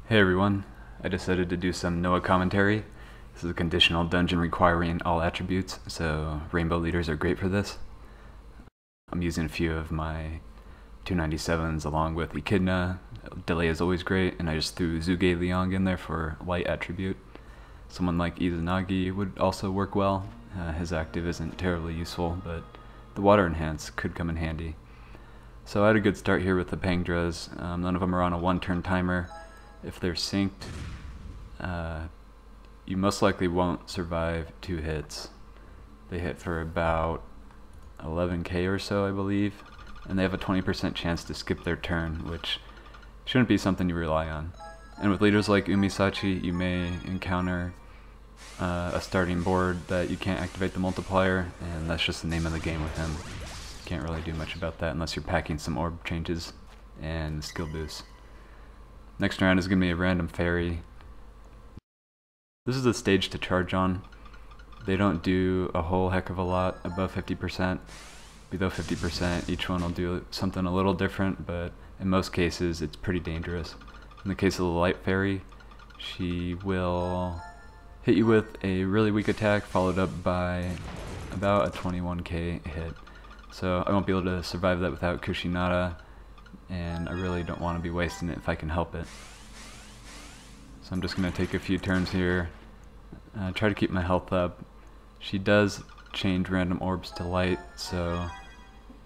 Hey everyone, I decided to do some Noah commentary. This is a conditional dungeon requiring all attributes, so rainbow leaders are great for this. I'm using a few of my 297s along with Echidna. Delay is always great, and I just threw Zuge Liang in there for light attribute. Someone like Izanagi would also work well. His active isn't terribly useful, but the water enhance could come in handy. So I had a good start here with the Pangdras. None of them are on a one-turn timer. If they're synced, you most likely won't survive 2 hits. They hit for about 11k or so, I believe, and they have a 20% chance to skip their turn, which shouldn't be something you rely on. And with leaders like Umisachi, you may encounter a starting board that you can't activate the multiplier, and that's just the name of the game with him. Can't really do much about that unless you're packing some orb changes and skill boosts. Next round is going to be a random fairy. This is the stage to charge on. They don't do a whole heck of a lot above 50%. Below 50%, each one will do something a little different, but in most cases it's pretty dangerous. In the case of the light fairy, she will hit you with a really weak attack followed up by about a 21k hit. So I won't be able to survive that without Kushinada, and I really don't want to be wasting it if I can help it. So I'm just going to take a few turns here, try to keep my health up. She does change random orbs to light, so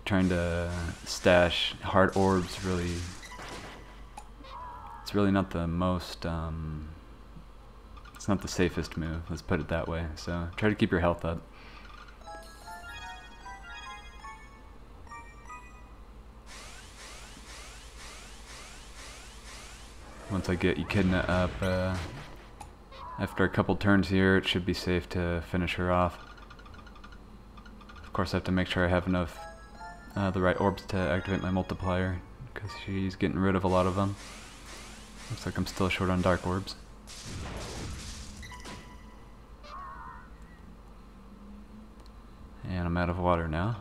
trying to stash hard orbs it's really not the most, it's not the safest move, let's put it that way. So try to keep your health up. Once I get Echidna up, after a couple turns here, it should be safe to finish her off. Of course, I have to make sure I have enough, the right orbs to activate my multiplier, because she's getting rid of a lot of them. Looks like I'm still short on dark orbs. And I'm out of water now.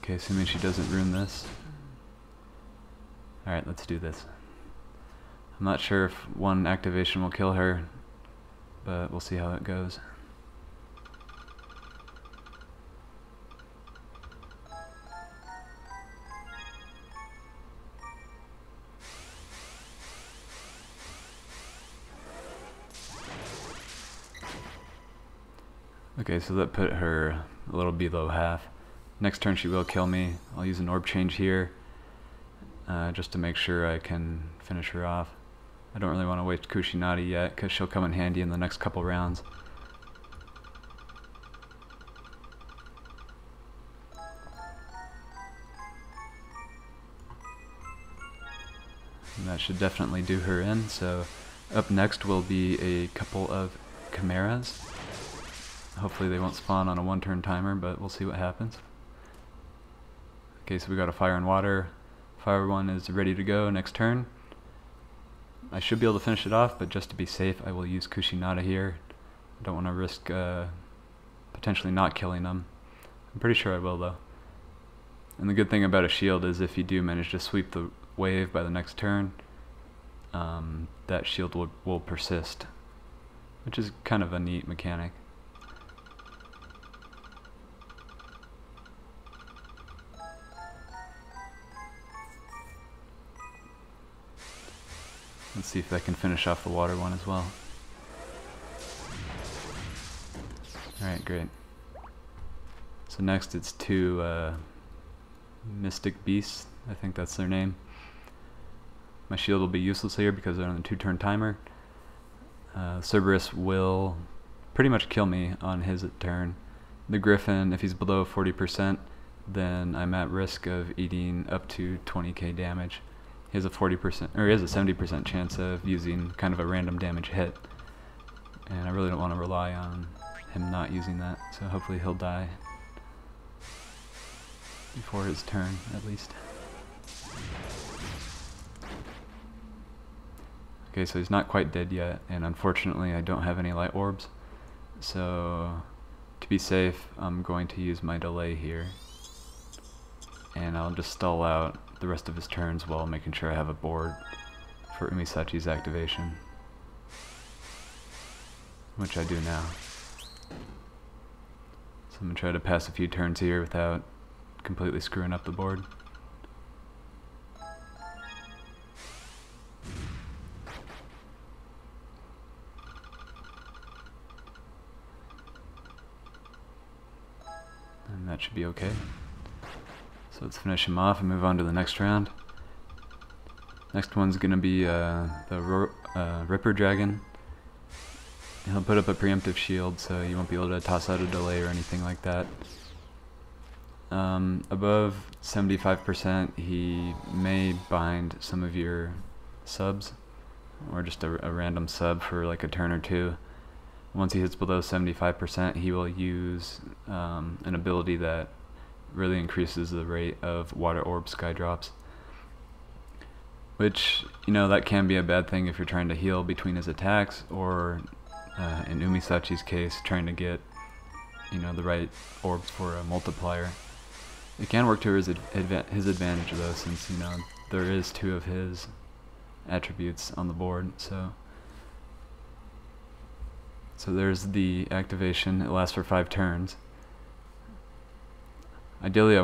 Okay, assuming she doesn't ruin this. Alright, let's do this. I'm not sure if one activation will kill her, but we'll see how it goes. Okay, so that put her a little below half. Next turn she will kill me. I'll use an orb change here, just to make sure I can finish her off. I don't really want to waste Kushinada yet, because she'll come in handy in the next couple rounds. And that should definitely do her in, so up next will be a couple of chimeras. Hopefully they won't spawn on a one-turn timer, but we'll see what happens. Okay, so we got a fire and water. Fire one is ready to go next turn. I should be able to finish it off, but just to be safe, I will use Kushinada here. I don't want to risk potentially not killing them. I'm pretty sure I will, though. And the good thing about a shield is if you do manage to sweep the wave by the next turn, that shield will persist, which is kind of a neat mechanic. Let's see if I can finish off the water one as well. Alright, great. So next it's 2 Mystic Beasts, I think that's their name. My shield will be useless here because they're on the 2-turn timer. Cerberus will pretty much kill me on his turn. The Griffin, if he's below 40%, then I'm at risk of eating up to 20k damage. He has a 40%, or he has a 70% chance of using kind of a random damage hit, and I really don't want to rely on him not using that, so hopefully he'll die before his turn, at least. Okay, so he's not quite dead yet, and unfortunately I don't have any light orbs, so to be safe, I'm going to use my delay here. And I'll just stall out the rest of his turns while making sure I have a board for Umisachi's activation. Which I do now. So I'm going to try to pass a few turns here without completely screwing up the board. And that should be okay. So let's finish him off and move on to the next round. Next one's going to be the Ripper Dragon. He'll put up a preemptive shield, so you won't be able to toss out a delay or anything like that. Above 75%, he may bind some of your subs, or just a random sub for like a turn or two. Once he hits below 75%, he will use an ability that really increases the rate of water orb sky drops. Which, you know, that can be a bad thing if you're trying to heal between his attacks, or in Umisachi's case, trying to get, you know, the right orbs for a multiplier. It can work to his advantage though, since, you know, there is 2 of his attributes on the board. So there's the activation. It lasts for 5 turns. Ideally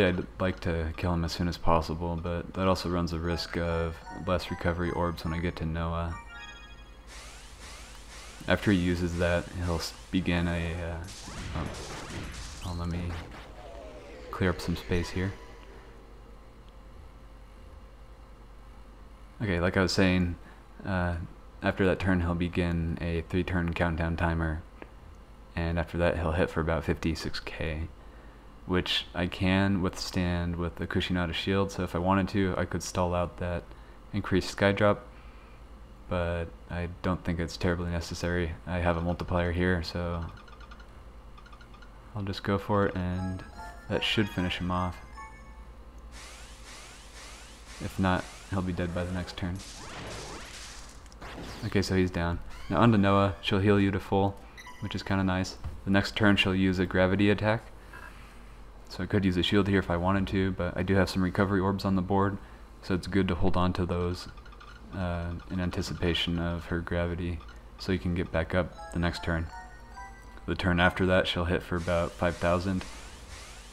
I'd like to kill him as soon as possible, but that also runs the risk of less recovery orbs when I get to Noah. After he uses that, he'll begin a... let me clear up some space here. Okay, like I was saying, after that turn he'll begin a 3-turn countdown timer, and after that he'll hit for about 56k. Which I can withstand with the Kushinada shield, so if I wanted to, I could stall out that increased sky drop, but I don't think it's terribly necessary. I have a multiplier here, so I'll just go for it, and that should finish him off. If not, he'll be dead by the next turn. Okay, so he's down. Now on to Noah. She'll heal you to full, which is kind of nice. The next turn she'll use a gravity attack. So I could use a shield here if I wanted to, but I do have some recovery orbs on the board, so it's good to hold on to those in anticipation of her gravity, so you can get back up the next turn. The turn after that she'll hit for about 5,000.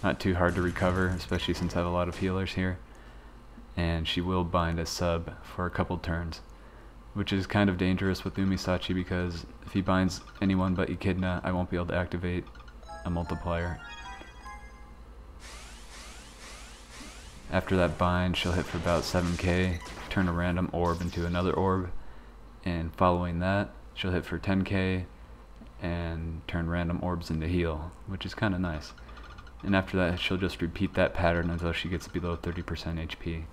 Not too hard to recover, especially since I have a lot of healers here. And she will bind a sub for a couple turns, which is kind of dangerous with Umisachi, because if he binds anyone but Echidna, I won't be able to activate a multiplier. After that bind, she'll hit for about 7k, turn a random orb into another orb, and following that, she'll hit for 10k, and turn random orbs into heal, which is kind of nice. And after that, she'll just repeat that pattern until she gets below 30% HP.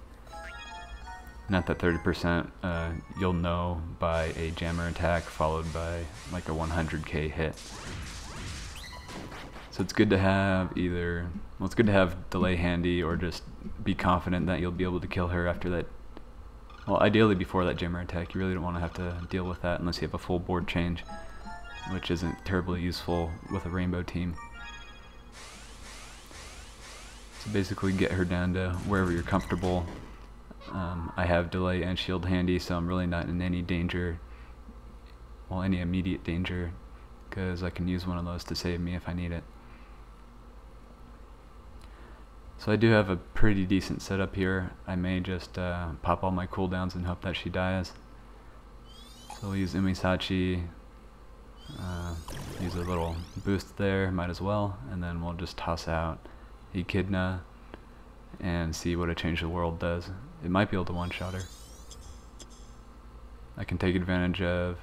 Not that 30%, you'll know by a jammer attack followed by like a 100k hit. So it's good to have either, well, it's good to have delay handy, or just be confident that you'll be able to kill her after that. Well, ideally before that jammer attack. You really don't want to have to deal with that unless you have a full board change, which isn't terribly useful with a rainbow team. So basically get her down to wherever you're comfortable. I have delay and shield handy, so I'm really not in any danger, well, any immediate danger, because I can use one of those to save me if I need it. So I do have a pretty decent setup here. I may just pop all my cooldowns and hope that she dies. So we'll use Umisachi, use a little boost there, might as well, and then we'll just toss out Echidna and see what a Change the World does. It might be able to one-shot her. I can take advantage of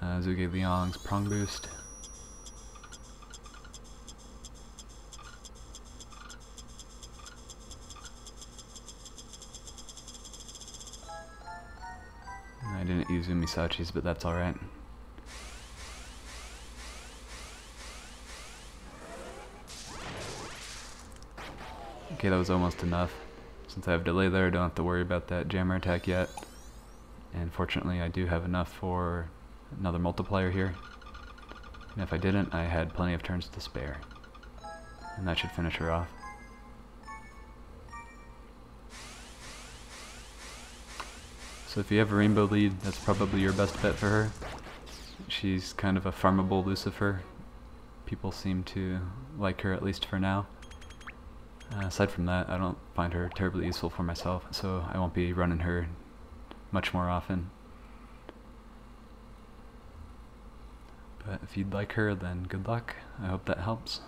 Zhuge Liang's prong boost. I didn't use Umisachi's, but that's alright. Okay, that was almost enough. Since I have delay there, I don't have to worry about that jammer attack yet. And fortunately I do have enough for another multiplier here. And if I didn't, I had plenty of turns to spare. And that should finish her off. So if you have a rainbow lead, that's probably your best bet for her. She's kind of a farmable Lucifer. People seem to like her, at least for now. Aside from that, I don't find her terribly useful for myself, so I won't be running her much more often. But if you'd like her, then good luck. I hope that helps.